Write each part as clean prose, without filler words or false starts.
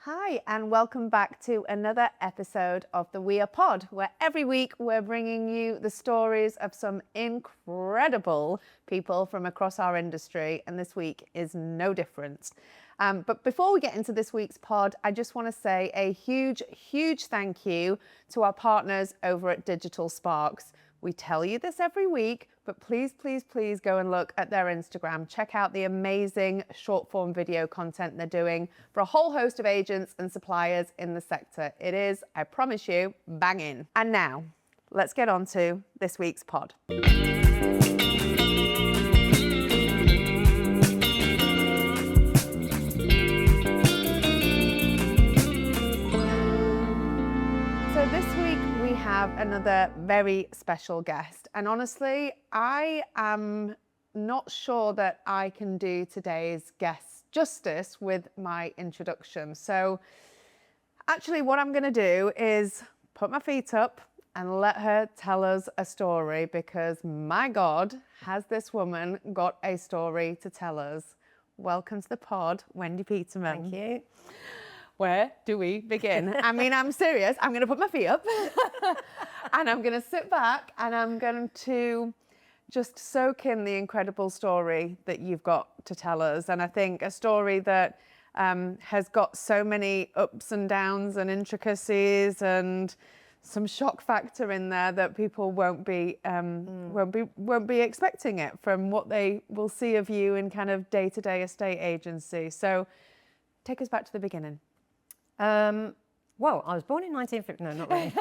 Hi, and welcome back to another episode of the We Are Pod, where every week we're bringing you the stories of some incredible people from across our industry, and this week is no different. But before we get into this week's pod, I just want to say a huge thank you to our partners over at Digital Sparks. We tell you this every week, but please go and look at their Instagram. Check out the amazing short form video content they're doing for a whole host of agents and suppliers in the sector. It is, I promise you, banging. And now, let's get on to this week's pod. So this week we have another very special guest, and honestly, I am not sure that I can do today's guest justice with my introduction. So actually what I'm going to do is put my feet up and let her tell us a story, because my God, has this woman got a story to tell us. Welcome to the pod, Wendy Peterman. Thank you. Where do we begin? I mean, I'm serious. I'm going to put my feet up and I'm going to sit back and I'm going to just soak in the incredible story that you've got to tell us. And I think a story that has got so many ups and downs and intricacies and some shock factor in there that people won't be expecting it from what they will see of you in kind of day-to-day estate agency. So take us back to the beginning. Well, I was born in 1950. No, not really.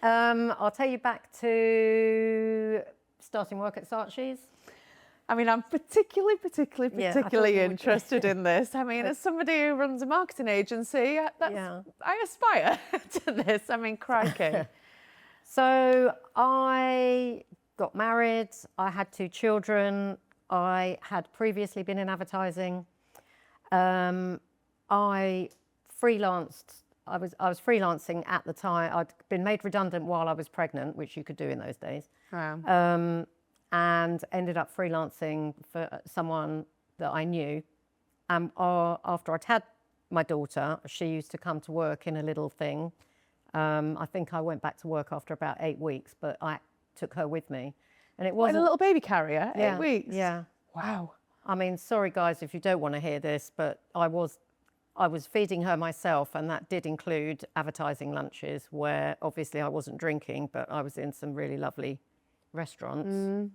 I'll take you back to starting work at Saatchi's. I mean, I'm particularly interested in this. I mean, as somebody who runs a marketing agency, I aspire to this. I mean, crikey. So I got married. I had 2 children. I had previously been in advertising. I freelanced. I was freelancing at the time. I'd been made redundant while I was pregnant, which you could do in those days. Wow. And ended up freelancing for someone that I knew. After I'd had my daughter, she used to come to work in a little thing. I think I went back to work after about 8 weeks, but I took her with me. And it was a little baby carrier, 8 weeks? Yeah. Wow. I mean, sorry guys if you don't want to hear this, but I was feeding her myself, and that did include advertising lunches where obviously I wasn't drinking, but I was in some really lovely restaurants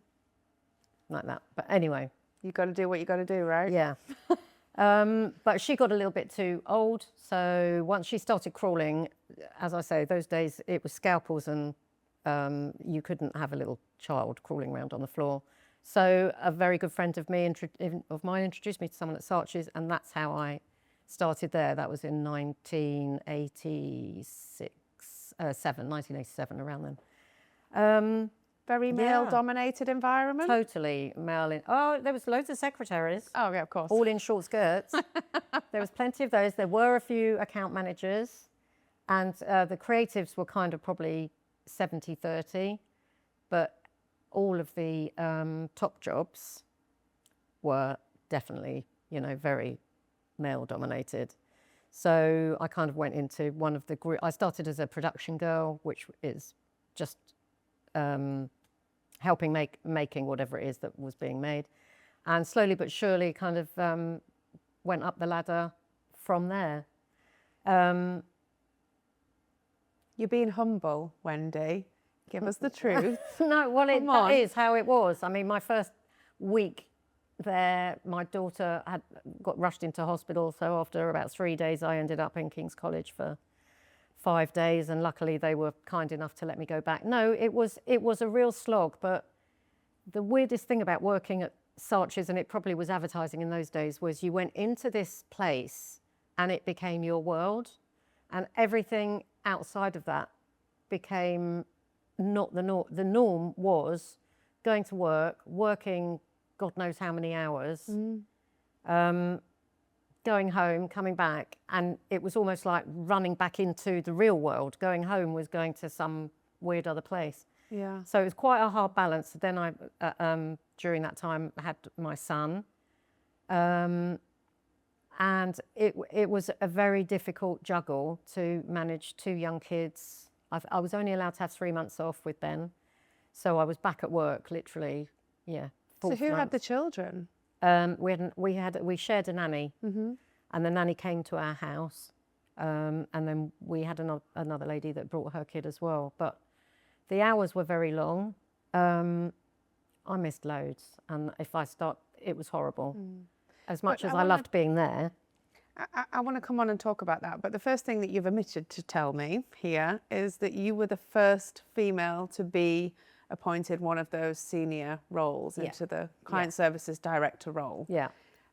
like that. But anyway. You got to do what you got to do, right? Yeah. But she got a little bit too old. So once she started crawling, as I say, those days it was scalpels and you couldn't have a little child crawling around on the floor. So a very good friend of mine introduced me to someone at Saatchi's, and that's how I started there. That was in 1987, around then. Very male-dominated environment? Totally male. There was loads of secretaries. Oh, yeah, of course. All in short skirts. There was plenty of those. There were a few account managers, and the creatives were kind of probably 70-30, but all of the top jobs were definitely, very male-dominated. So I kind of went into one of the group. I started as a production girl, which is just helping making whatever it is that was being made, and slowly but surely kind of went up the ladder from there. You're being humble, Wendy. Give us the truth. No, well, that is how it was. I mean, my first week there, my daughter had got rushed into hospital. So after about 3 days, I ended up in King's College for 5 days, and luckily they were kind enough to let me go back. No, it was a real slog. But the weirdest thing about working at Saatchi's, and it probably was advertising in those days, was you went into this place and it became your world, and everything outside of that became not the norm. The norm was going to work, working God knows how many hours, going home, coming back, and it was almost like running back into the real world. Going home was going to some weird other place. Yeah. So it was quite a hard balance. Then I, during that time, had my son, And it was a very difficult juggle to manage 2 young kids. I was only allowed to have 3 months off with Ben. So I was back at work, literally, yeah. So who had the children? We shared a nanny, and the nanny came to our house, and then we had another lady that brought her kid as well. But the hours were very long. I missed loads, and it was horrible. As much as I loved being there. I want to come on and talk about that, but the first thing that you've omitted to tell me here is that you were the first female to be appointed one of those senior roles into the client services director role. Yeah.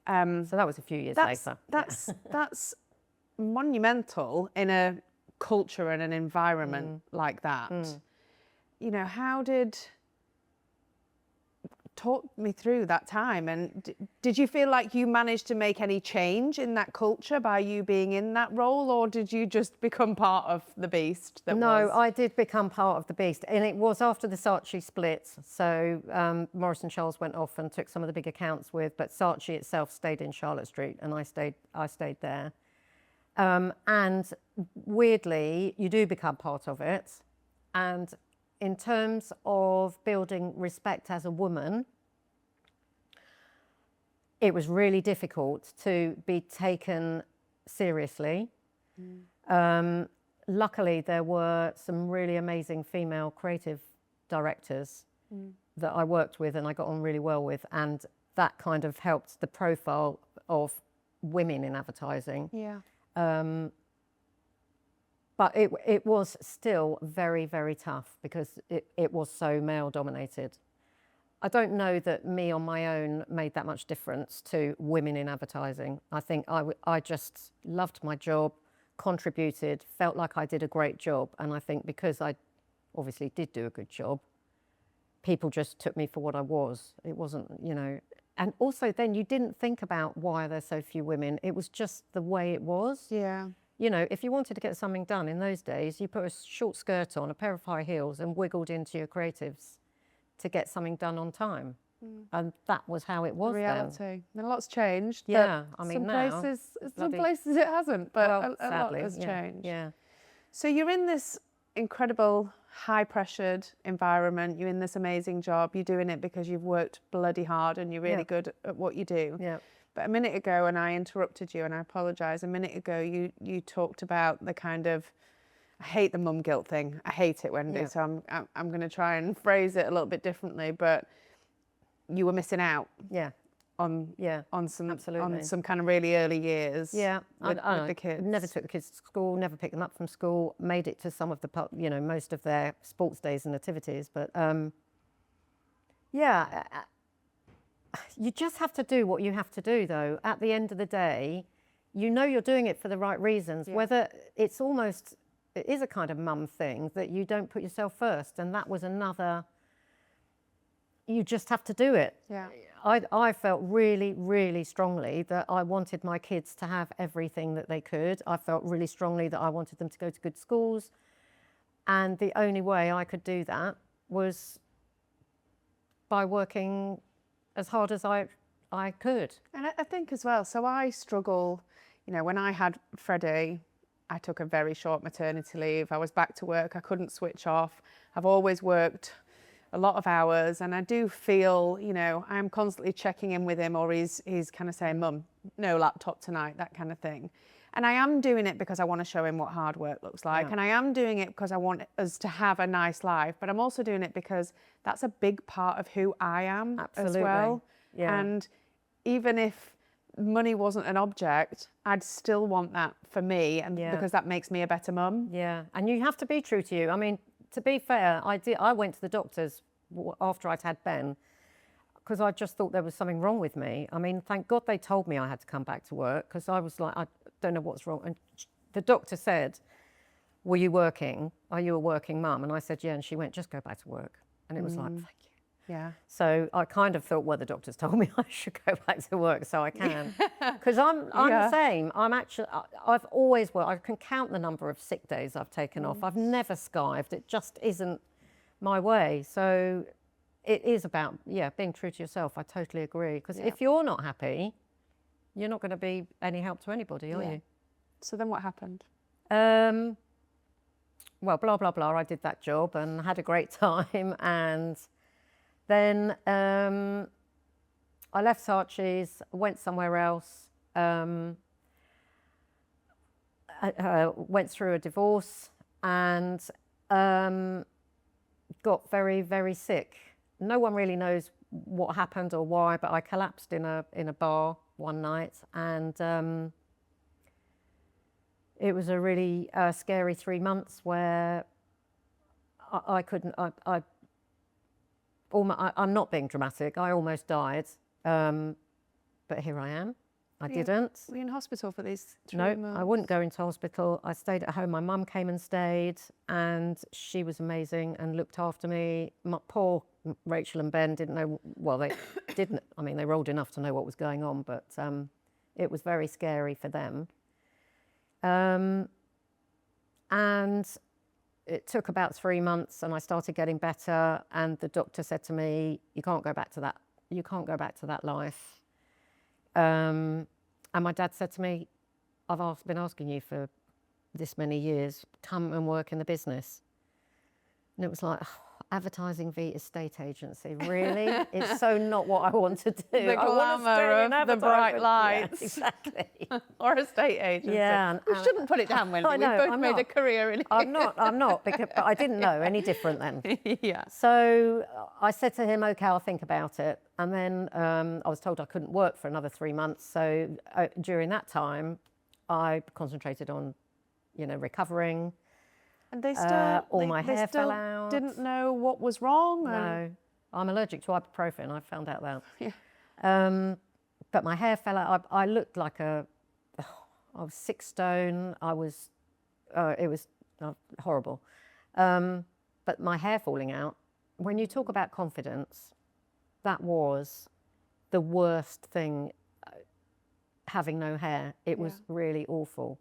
So that was a few years later. That's monumental in a culture and an environment like that. You know, talk me through that time, and did you feel like you managed to make any change in that culture by you being in that role, or did you just become part of the beast? No, I did become part of the beast, and it was after the Saatchi split. So Maurice and Charles went off and took some of the big accounts but Saatchi itself stayed in Charlotte Street, and I stayed there. And weirdly, you do become part of it, and in terms of building respect as a woman, it was really difficult to be taken seriously. Luckily, there were some really amazing female creative directors that I worked with and I got on really well with, and that kind of helped the profile of women in advertising. Yeah. But it was still very, very tough because it was so male dominated. I don't know that me on my own made that much difference to women in advertising. I think I just loved my job, contributed, felt like I did a great job. And I think because I obviously did do a good job, people just took me for what I was. It wasn't, you know, and also then you didn't think about why there's so few women. It was just the way it was. Yeah. You know, if you wanted to get something done in those days, you put a short skirt on, a pair of high heels, and wiggled into your creatives to get something done on time. And that was how it was the reality. then. And a lot's changed. Yeah, I mean, some places it hasn't, but well, a sadly, lot has changed. Yeah. So you're in this incredible, high-pressured environment. You're in this amazing job. You're doing it because you've worked bloody hard and you're really good at what you do. Yeah. But a minute ago, and I interrupted you, and I apologise. A minute ago, you talked about the kind of, I hate the mum guilt thing. I hate it, Wendy. Yeah. So I'm going to try and phrase it a little bit differently. But you were missing out. Yeah. On some absolutely. on some kind of really early years. Yeah. With the kids. Never took the kids to school. Never picked them up from school. Made it to some of the most of their sports days and activities. But yeah. You just have to do what you have to do, though. At the end of the day, you know you're doing it for the right reasons. Yeah. Whether it is a kind of mum thing that you don't put yourself first. And that was another, you just have to do it. Yeah. I felt really, really strongly that I wanted my kids to have everything that they could. I felt really strongly that I wanted them to go to good schools. And the only way I could do that was by working as hard as I could. And I think as well, so I struggle, you know, when I had Freddie, I took a very short maternity leave. I was back to work. I couldn't switch off. I've always worked a lot of hours, and I do feel, you know, I'm constantly checking in with him, or he's kind of saying, Mum, no laptop tonight, that kind of thing. And I am doing it because I want to show him what hard work looks like. Yeah. And I am doing it because I want us to have a nice life. But I'm also doing it because that's a big part of who I am. Absolutely. As well. Yeah. And even if money wasn't an object, I'd still want that for me, and because that makes me a better mum. Yeah. And you have to be true to you. I mean, to be fair, I went to the doctors after I'd had Ben because I just thought there was something wrong with me. I mean, thank God they told me I had to come back to work, because I was like, I don't know what's wrong. And the doctor said, were you working? Are you a working mum? And I said, yeah. And she went, just go back to work. And it was like, thank you. Yeah. So I kind of thought, well, the doctors told me I should go back to work, so I can. Because I'm the same. I've always worked. I can count the number of sick days I've taken off. I've never skived. It just isn't my way. So it is about, being true to yourself. I totally agree. Because if you're not happy, you're not going to be any help to anybody, are you? So then what happened? Well, blah, blah, blah. I did that job and had a great time. And then I left Saatchi's, went somewhere else, went through a divorce and got very, very sick. No one really knows what happened or why, but I collapsed in a bar one night, and it was a really scary 3 months where I couldn't. I'm not being dramatic. I almost died, but here I am. I didn't. Were you in hospital for these 3 No, months? I wouldn't go into hospital. I stayed at home. My mum came and stayed, and she was amazing and looked after me. My poor Rachel and Ben didn't know. Well, they didn't. I mean, they were old enough to know what was going on, but it was very scary for them. And it took about 3 months, and I started getting better. And the doctor said to me, "You can't go back to that. You can't go back to that life." And my dad said to me, "I've been asking you for this many years, come and work in the business." And it was like, advertising v estate agency, really? It's so not what I want to do. The glamour of the bright lights. Yeah, exactly. Or estate agency. Yeah. We shouldn't put it down, Wendy. I know, We've both I'm made not. a career in it. I'm not, because, but I didn't know any different then. Yeah. So I said to him, "Okay, I'll think about it." And then I was told I couldn't work for another 3 months. So during that time, I concentrated on, recovering. And they still, all my hair still fell out. didn't know what was wrong. No, I'm allergic to ibuprofen. I found out that. Yeah. But my hair fell out. I looked like I was 6 stone. It was horrible. But my hair falling out, when you talk about confidence, that was the worst thing, having no hair. It was really awful.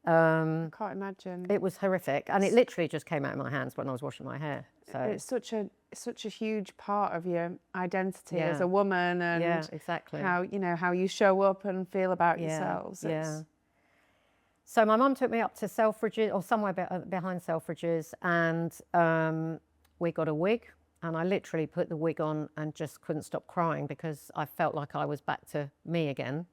I can't imagine. It was horrific, and it literally just came out of my hands when I was washing my hair. So it's such a huge part of your identity as a woman, and exactly how you show up and feel about yourselves. Yeah. So my mum took me up to Selfridges, or somewhere behind Selfridges, and we got a wig, and I literally put the wig on and just couldn't stop crying because I felt like I was back to me again.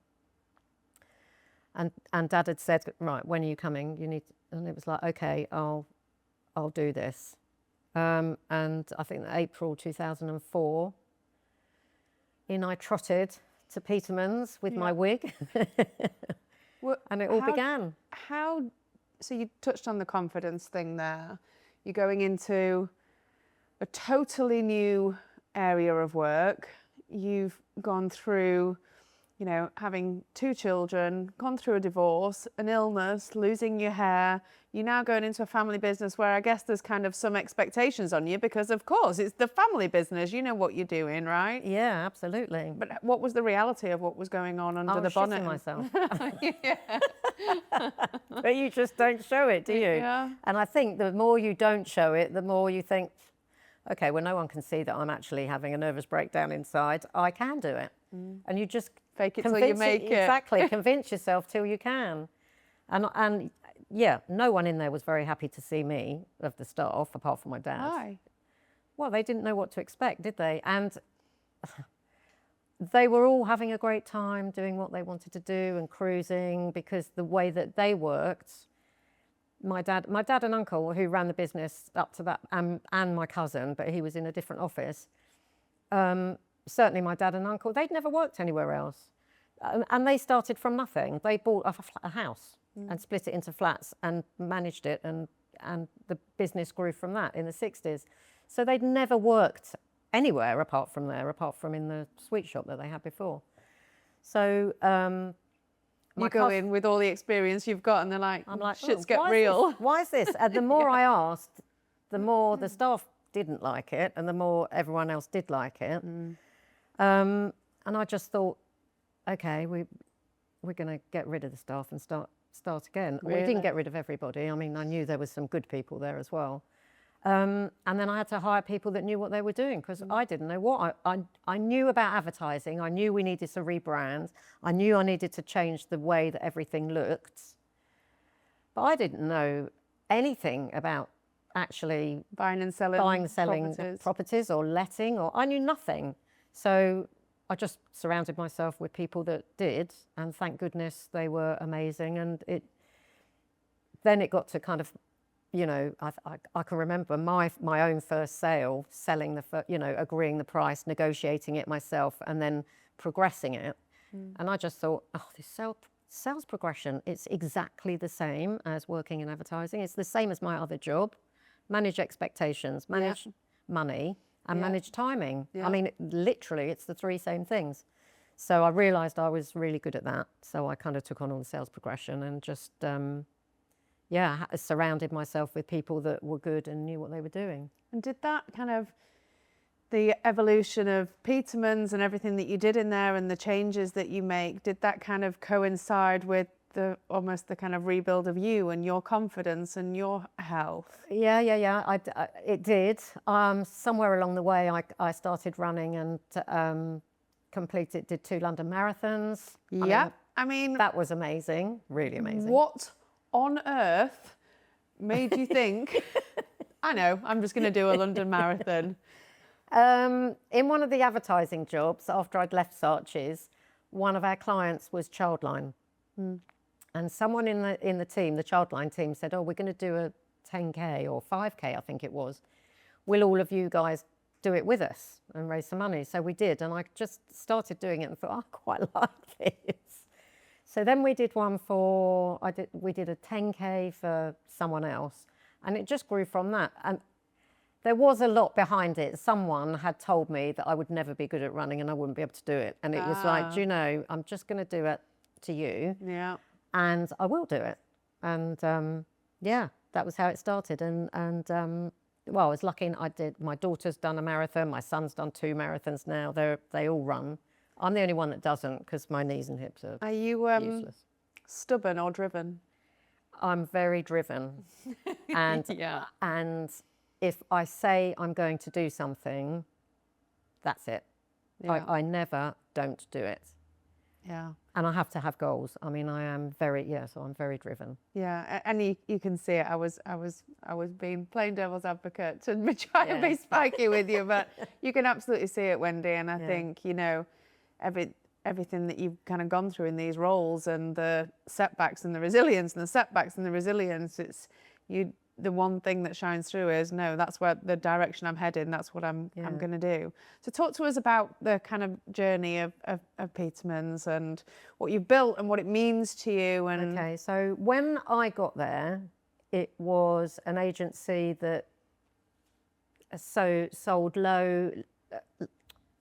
And Dad had said, "Right, when are you coming? You need," and it was like, "Okay, I'll do this." And I think that April 2004, in I trotted to Petermans with my wig, and it all began. So you touched on the confidence thing there. You're going into a totally new area of work. You've gone through, having 2 children, gone through a divorce, an illness, losing your hair. You're now going into a family business where I guess there's kind of some expectations on you because, of course, it's the family business. You know what you're doing, right? Yeah, absolutely. But what was the reality of what was going on under the bonnet? I was shitting myself. But you just don't show it, do you? Yeah. And I think the more you don't show it, the more you think, okay, well, no one can see that I'm actually having a nervous breakdown inside. I can do it. And you just fake it till you make it. Exactly. Convince yourself till you can. And yeah, no one in there was very happy to see me, of the staff, apart from my dad. Why? Well, they didn't know what to expect, did they? And they were all having a great time doing what they wanted to do and cruising, because the way that they worked, my dad and uncle, who ran the business up to that, and my cousin, but he was in a different office. Certainly my dad and uncle, they'd never worked anywhere else. And they started from nothing. They bought a house and split it into flats and managed it, and the business grew from that in the 60s. So they'd never worked anywhere apart from in the sweet shop that they had before. So you go in with all the experience you've got, and they're like, I'm like, shit's get real. Why is this? And the more I asked, the more the staff didn't like it, and the more everyone else did like it. And I just thought, okay, we're going to get rid of the staff and start again. Really? We didn't get rid of everybody. I mean, I knew there was some good people there as well. And then I had to hire people that knew what they were doing, because I didn't know what. I knew about advertising. I knew we needed to rebrand. I knew I needed to change the way that everything looked. But I didn't know anything about actually Buying and selling properties or letting, or I knew nothing. So I just surrounded myself with people that did, and thank goodness they were amazing. And then it got to kind of, you know, I can remember my own first sale, selling agreeing the price, negotiating it myself, and then progressing it. And I just thought, oh, this sales progression, it's exactly the same as working in advertising. It's the same as my other job. Manage expectations, manage money, and manage timing. I mean, literally, it's the three same things. So I realized I was really good at that. So I kind of took on all the sales progression and just, surrounded myself with people that were good and knew what they were doing. And did that kind of, the evolution of Petermans and everything that you did in there and the changes that you make, did that kind of coincide with almost the kind of rebuild of you and your confidence and your health? Yeah. It did. Somewhere along the way, I started running and did 2 London marathons. Yeah. I mean, that was amazing, really amazing. What on earth made you think, I know, I'm just going to do a London marathon? In one of the advertising jobs, after I'd left Saatchi's, one of our clients was Childline. And someone in the team, the Childline team, said, oh, we're going to do a 10K or 5K, I think it was. Will all of you guys do it with us and raise some money? So we did, and I just started doing it and thought, I quite like this. So then we did one we did a 10K for someone else, and it just grew from that. And there was a lot behind it. Someone had told me that I would never be good at running and I wouldn't be able to do it. And it was like, do you know, I'm just going to do it to you. Yeah. And I will do it. And that was how it started. And well, I was lucky. My daughter's done a marathon. My son's done 2 marathons now. They all run. I'm the only one that doesn't, because my knees and hips are useless. Stubborn or driven? I'm very driven. And and if I say I'm going to do something, that's it. Yeah. I never don't do it. Yeah. And I have to have goals. I mean, I am so I'm very driven. Yeah, and you can see it. I was being plain devil's advocate to try and be spiky with you, but you can absolutely see it, Wendy. And I think, you know, everything that you've kind of gone through in these roles, and the setbacks and the resilience, it's the one thing that shines through is, no, that's where the direction I'm heading. That's what I'm going to do. So talk to us about the kind of journey of Petermans and what you've built and what it means to you. And okay, so when I got there, it was an agency that sold low.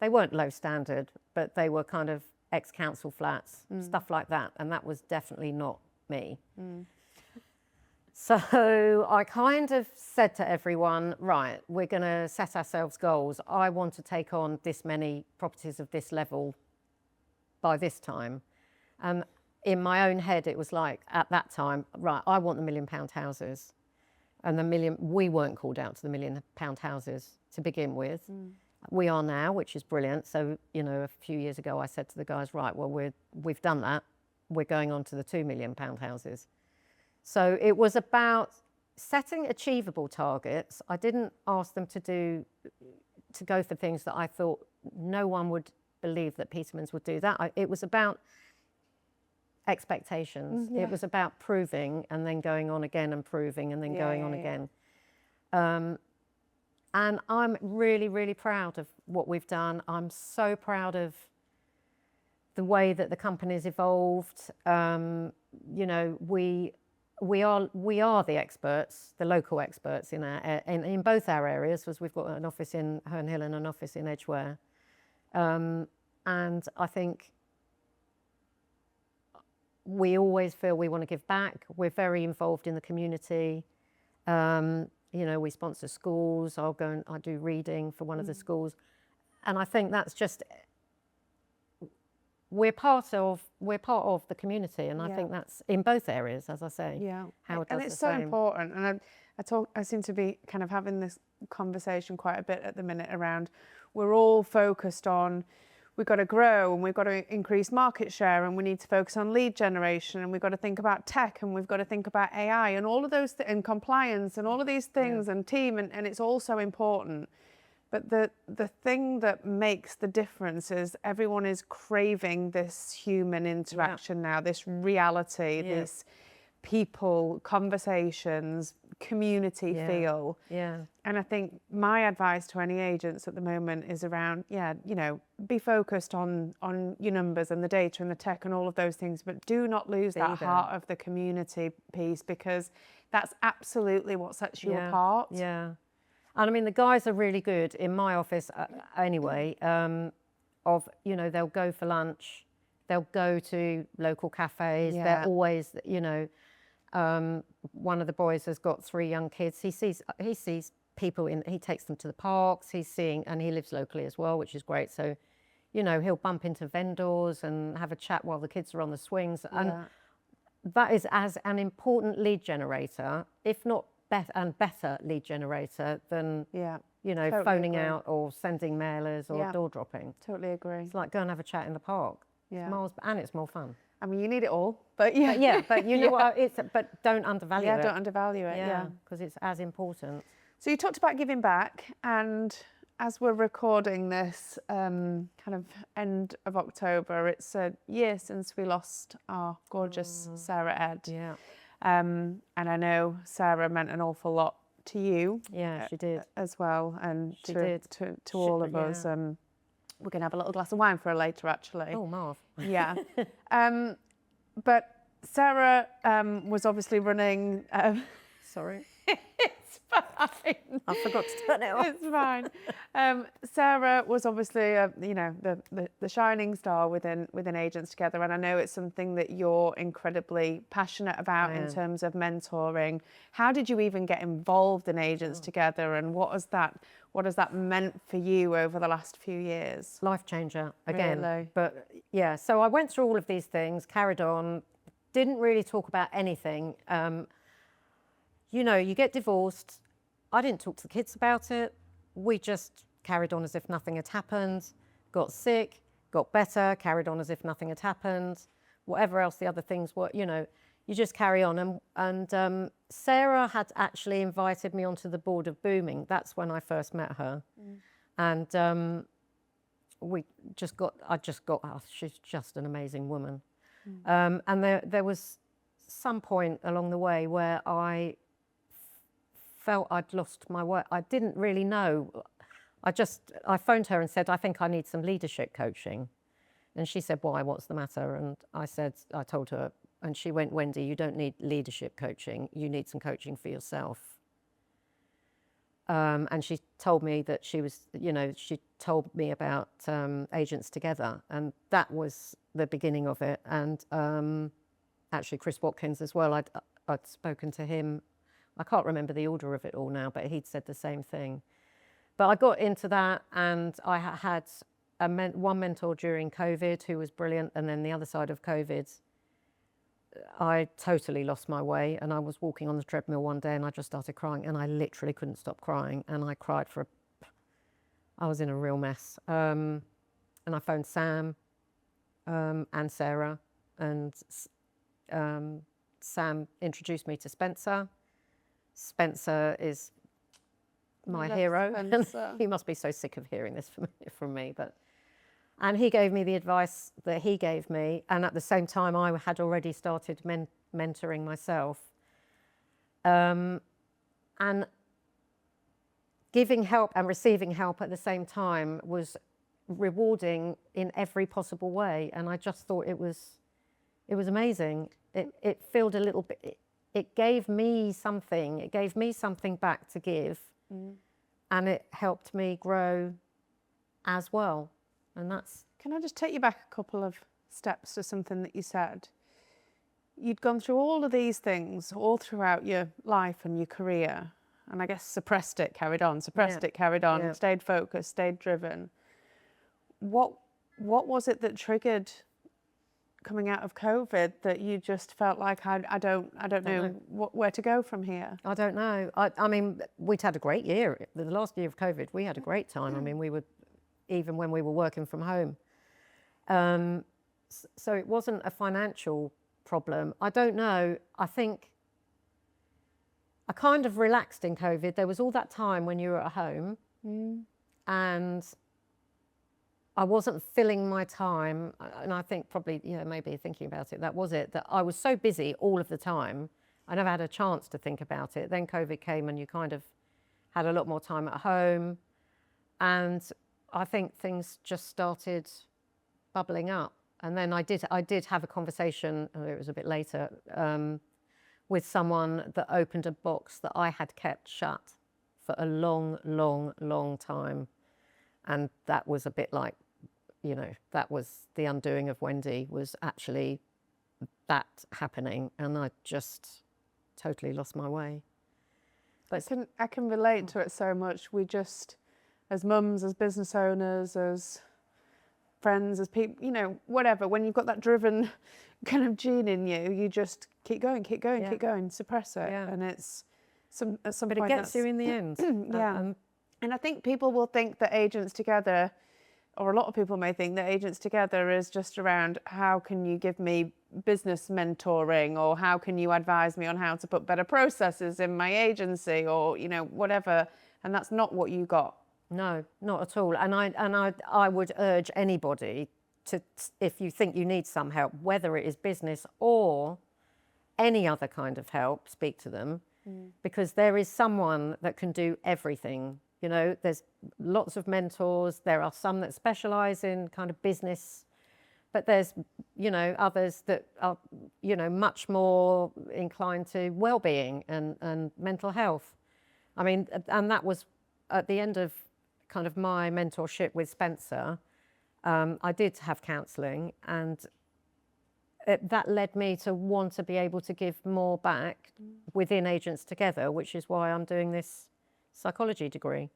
They weren't low standard, but they were kind of ex-council flats, stuff like that, and that was definitely not me. So I kind of said to everyone, right, we're going to set ourselves goals. I want to take on this many properties of this level by this time. And in my own head, it was like, at that time, right, I want the £1 million houses. And we weren't called out to the £1 million houses to begin with. We are now, which is brilliant. So, you know, a few years ago, I said to the guys, right, well, we've done that. We're going on to the £2 million houses. So it was about setting achievable targets. I didn't ask them to go for things that I thought no one would believe that Petermans would do that. It was about expectations. It was about proving and then going on again and proving and then going on again. And I'm really, really proud of what we've done. I'm so proud of the way that the company's evolved. You know, we are the experts, the local experts in both our areas, because we've got an office in Herne Hill and an office in Edgware. And I think we always feel we want to give back. We're very involved in the community. You know, we sponsor schools. I do reading for one of the schools. And I think that's just we're part of the community, and I think that's in both areas, as I say. Yeah, Howard and does it's the so same. important. And I seem to be kind of having this conversation quite a bit at the minute around we're all focused on we've got to grow and we've got to increase market share and we need to focus on lead generation and we've got to think about tech and we've got to think about AI and all of those and compliance and all of these things and team and it's all so important. But the thing that makes the difference is everyone is craving this human interaction now, this reality, this people, conversations, community feel. Yeah. And I think my advice to any agents at the moment is around, be focused on your numbers and the data and the tech and all of those things, but do not lose that heart of the community piece because that's absolutely what sets you apart. Yeah. And I mean, the guys are really good in my office anyway, they'll go for lunch, they'll go to local cafes, they're always, one of the boys has got 3 young kids. He sees people he takes them to the parks, and he lives locally as well, which is great. So, he'll bump into vendors and have a chat while the kids are on the swings. And that is as an important lead generator, if not better lead generator than totally phoning out or sending mailers or door dropping. Totally agree. It's like go and have a chat in the park. It's more fun. I mean, you need it all, but but you know what? But don't undervalue it. Yeah, don't undervalue it. Yeah, because it's as important. So you talked about giving back, and as we're recording this, kind of end of October, it's a year since we lost our gorgeous Sarah Ed. Yeah. And I know Sarah meant an awful lot to you. Yeah, she did. As well, and she did. to all of us. We're going to have a little glass of wine for her later, actually. Oh, Marv. Yeah. But Sarah was obviously running... Sorry. It's fine. I forgot to turn it off. It's fine. Sarah was obviously, the shining star within Agents Together, and I know it's something that you're incredibly passionate about in terms of mentoring. How did you even get involved in Agents Together, and what has that meant for you over the last few years? Life changer again. Really? But so I went through all of these things, carried on, didn't really talk about anything. You get divorced. I didn't talk to the kids about it. We just carried on as if nothing had happened, got sick, got better, carried on as if nothing had happened. Whatever else the other things were, you just carry on. And Sarah had actually invited me onto the board of Booming. That's when I first met her. And she's just an amazing woman. And there was some point along the way where I felt I'd lost my way. I didn't really know. I phoned her and said, I think I need some leadership coaching. And she said, why, what's the matter? And I told her, and she went, Wendy, you don't need leadership coaching. You need some coaching for yourself. And she told me that she told me about Agents Together. And that was the beginning of it. And actually Chris Watkins as well, I'd spoken to him. I can't remember the order of it all now, but he'd said the same thing. But I got into that, and I had one mentor during COVID who was brilliant, and then the other side of COVID, I totally lost my way, and I was walking on the treadmill one day, and I just started crying, and I literally couldn't stop crying, and I cried I was in a real mess. And I phoned Sam and Sarah, and Sam introduced me to Spencer. Spencer is my hero. He must be so sick of hearing this from me. And he gave me the advice that he gave me. And at the same time, I had already started mentoring myself. And giving help and receiving help at the same time was rewarding in every possible way. And I just thought it was amazing. It filled a little bit. It gave me something. It gave me something back to give, and it helped me grow as well. And that's. Can I just take you back a couple of steps to something that you said? You'd gone through all of these things all throughout your life and your career, and I guess suppressed it, carried on, stayed focused, stayed driven. What was it that triggered coming out of COVID that you just felt like I don't know where to go from here? I don't know. I mean, we'd had a great year. The last year of COVID, we had a great time. I mean, we were, even when we were working from home. So it wasn't a financial problem. I don't know. I think I kind of relaxed in COVID. There was all that time when you were at home and I wasn't filling my time. And I think probably, maybe thinking about it, that was it, that I was so busy all of the time. I never had a chance to think about it. Then COVID came and you kind of had a lot more time at home. And I think things just started bubbling up. And then I did have a conversation, it was a bit later, with someone that opened a box that I had kept shut for a long, long, long time. And that was a bit like, that was the undoing of Wendy, was actually that happening. And I just totally lost my way. But I can relate to it so much. We just, as mums, as business owners, as friends, as people, whatever, when you've got that driven kind of gene in you, you just keep going, suppress it. Yeah. And it's at some but point it gets you in the end. Yeah. And I think people will think that Agents Together, or a lot of people may think that Agents Together is just around how can you give me business mentoring, or how can you advise me on how to put better processes in my agency, or whatever. And that's not what you got. No, not at all. And I would urge anybody to, if you think you need some help, whether it is business or any other kind of help, speak to them, because there is someone that can do everything. There's lots of mentors. There are some that specialize in kind of business, but there's, others that are, much more inclined to well-being and mental health. I mean, and that was at the end of kind of my mentorship with Spencer. I did have counselling, and that led me to want to be able to give more back within Agents Together, which is why I'm doing this psychology degree,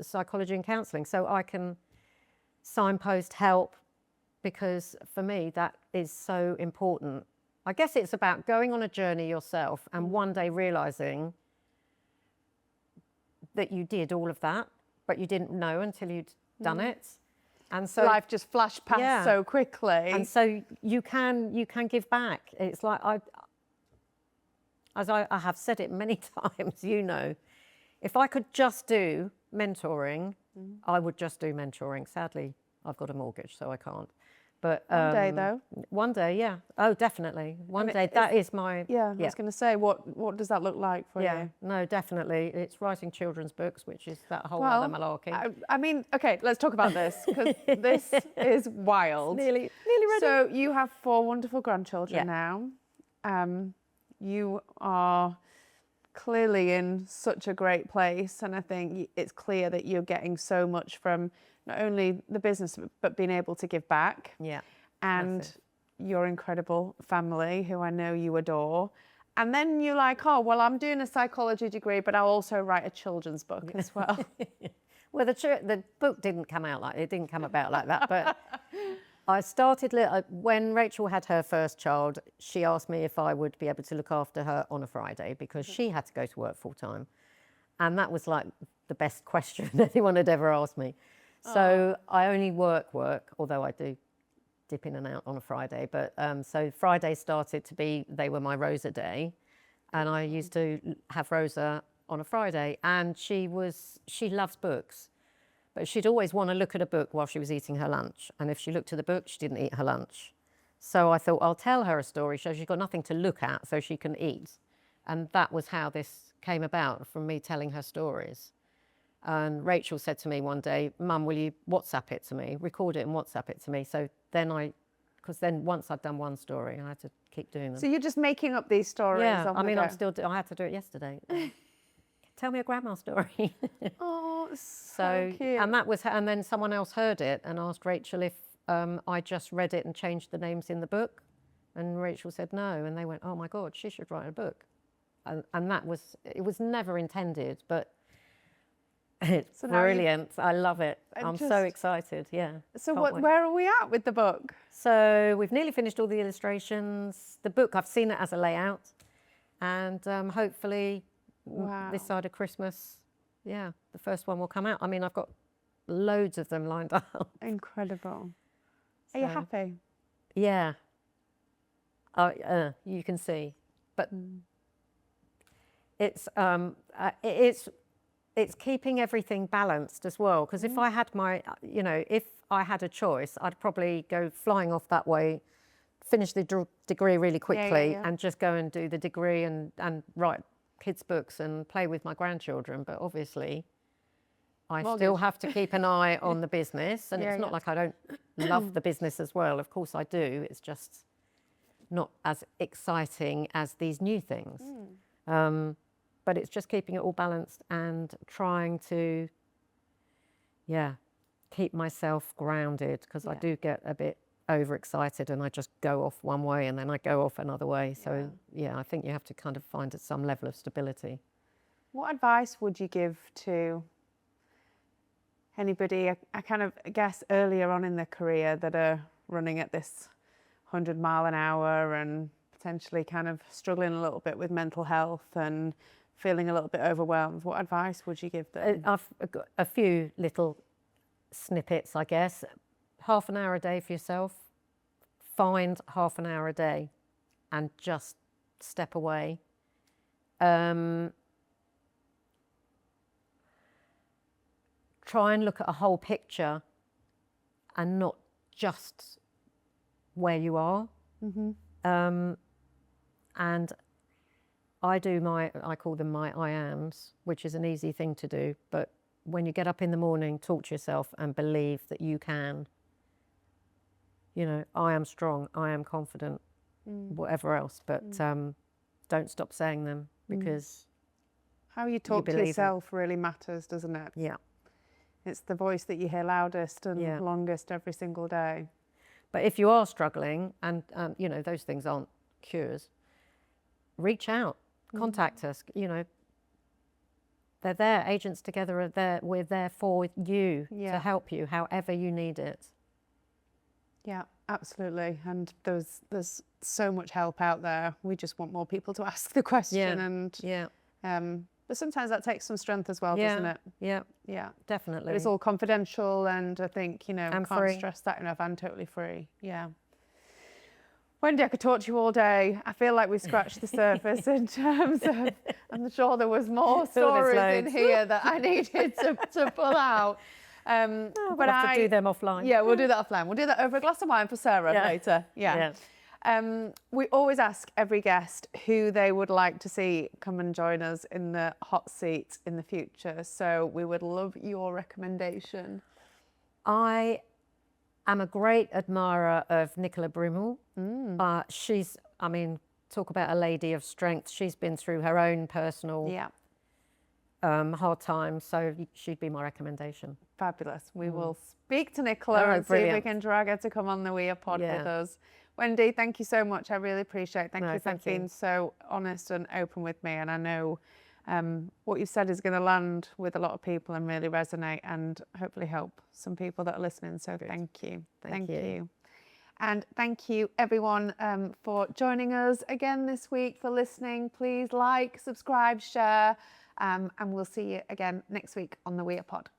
psychology and counselling, so I can signpost help, because for me that is so important. I guess it's about going on a journey yourself and one day realising that you did all of that, but you didn't know until you'd done it. And so life just flashed past so quickly. And so you can give back. It's like I have said it many times, if I could just do mentoring, I would just do mentoring. Sadly, I've got a mortgage, so I can't. But one day, though. One day, yeah. Oh, definitely. One day. That is my. Yeah, I was going to say, what does that look like for you? Yeah, no, definitely. It's writing children's books, which is that whole other malarkey. I mean, okay, let's talk about this, because this is wild. Nearly ready. So you have 4 wonderful grandchildren now. You are clearly in such a great place, and I think it's clear that you're getting so much from not only the business but being able to give back. Yeah. And your incredible family, who I know you adore. And then you're like, oh, well, I'm doing a psychology degree, but I'll also write a children's book as well. Well, the book didn't come about like that, but I started, when Rachel had her first child, she asked me if I would be able to look after her on a Friday, because she had to go to work full time. And that was like the best question anyone had ever asked me. So I only work, although I do dip in and out on a Friday. But so Friday started to be, they were my Rosa day. And I used to have Rosa on a Friday. And she loves books. But she'd always want to look at a book while she was eating her lunch. And if she looked at the book, she didn't eat her lunch. So I thought, I'll tell her a story so she's got nothing to look at so she can eat. And that was how this came about, from me telling her stories. And Rachel said to me one day, Mum, will you WhatsApp it to me, record it and WhatsApp it to me? So then because then once I'd done one story, I had to keep doing them. So you're just making up these stories? Yeah, I mean, I had to do it yesterday. Tell me a grandma story. Oh, so cute. And then someone else heard it and asked Rachel if I just read it and changed the names in the book. And Rachel said no. And they went, oh my God, she should write a book. And it was never intended, but It's So now brilliant. I love it. I'm so just- excited. Yeah. So Can't wait. where are we at with the book? So we've nearly finished all the illustrations. The book, I've seen it as a layout, and hopefully this side of Christmas, the first one will come out. I mean, I've got loads of them lined up. Incredible. Are you happy? Yeah. You can see, but it's keeping everything balanced as well. Because if I had if I had a choice, I'd probably go flying off that way, finish the degree really quickly, and just go and do the degree and write kids' books and play with my grandchildren. But obviously, I still have to keep an eye on the business, and it's not like I don't love the business as well. Of course I do. It's just not as exciting as these new things. But it's just keeping it all balanced and trying to, keep myself grounded, because I do get a bit overexcited and I just go off one way and then I go off another way. So, I think you have to kind of find some level of stability. What advice would you give to anybody, I kind of guess earlier on in their career, that are running at this 100 mile an hour and potentially kind of struggling a little bit with mental health and feeling a little bit overwhelmed? What advice would you give them? I've got a few little snippets, I guess. Half an hour a day for yourself. Find half an hour a day and just step away. Try and look at a whole picture and not just where you are. And I call them my I ams, which is an easy thing to do. But when you get up in the morning, talk to yourself and believe that you can. I am strong, I am confident, whatever else. But don't stop saying them, because how you talk to yourself really matters, doesn't it? Yeah. It's the voice that you hear loudest and longest every single day. But if you are struggling and, those things aren't cures, reach out, contact us. They're there. Agents Together are there. We're there for you to help you however you need it. Yeah, absolutely. And there's so much help out there. We just want more people to ask the question. But sometimes that takes some strength as well, doesn't it? Yeah, definitely. But it's all confidential, and I think, and can't free. stress that enough, and totally free. Yeah. Wendy, I could talk to you all day. I feel like we've scratched the surface in terms of, I'm sure there was more stories in here that I needed to pull out. But we'll have to do them offline. Yeah, we'll do that offline. We'll do that over a glass of wine for Sarah later. Yeah. We always ask every guest who they would like to see come and join us in the hot seat in the future. So we would love your recommendation. I am a great admirer of Nicola Brimall. She's, talk about a lady of strength. She's been through her own personal hard times, so she'd be my recommendation. Fabulous. We will speak to Nicola and see if we can drag her to come on the We Are Pod with us. Wendy, thank you so much. I really appreciate it. Thank you for being so honest and open with me. And I know what you've said is going to land with a lot of people and really resonate and hopefully help some people that are listening. So thank you. Thank you. And thank you, everyone, for joining us again this week, for listening. Please like, subscribe, share, and we'll see you again next week on the We Are Pod.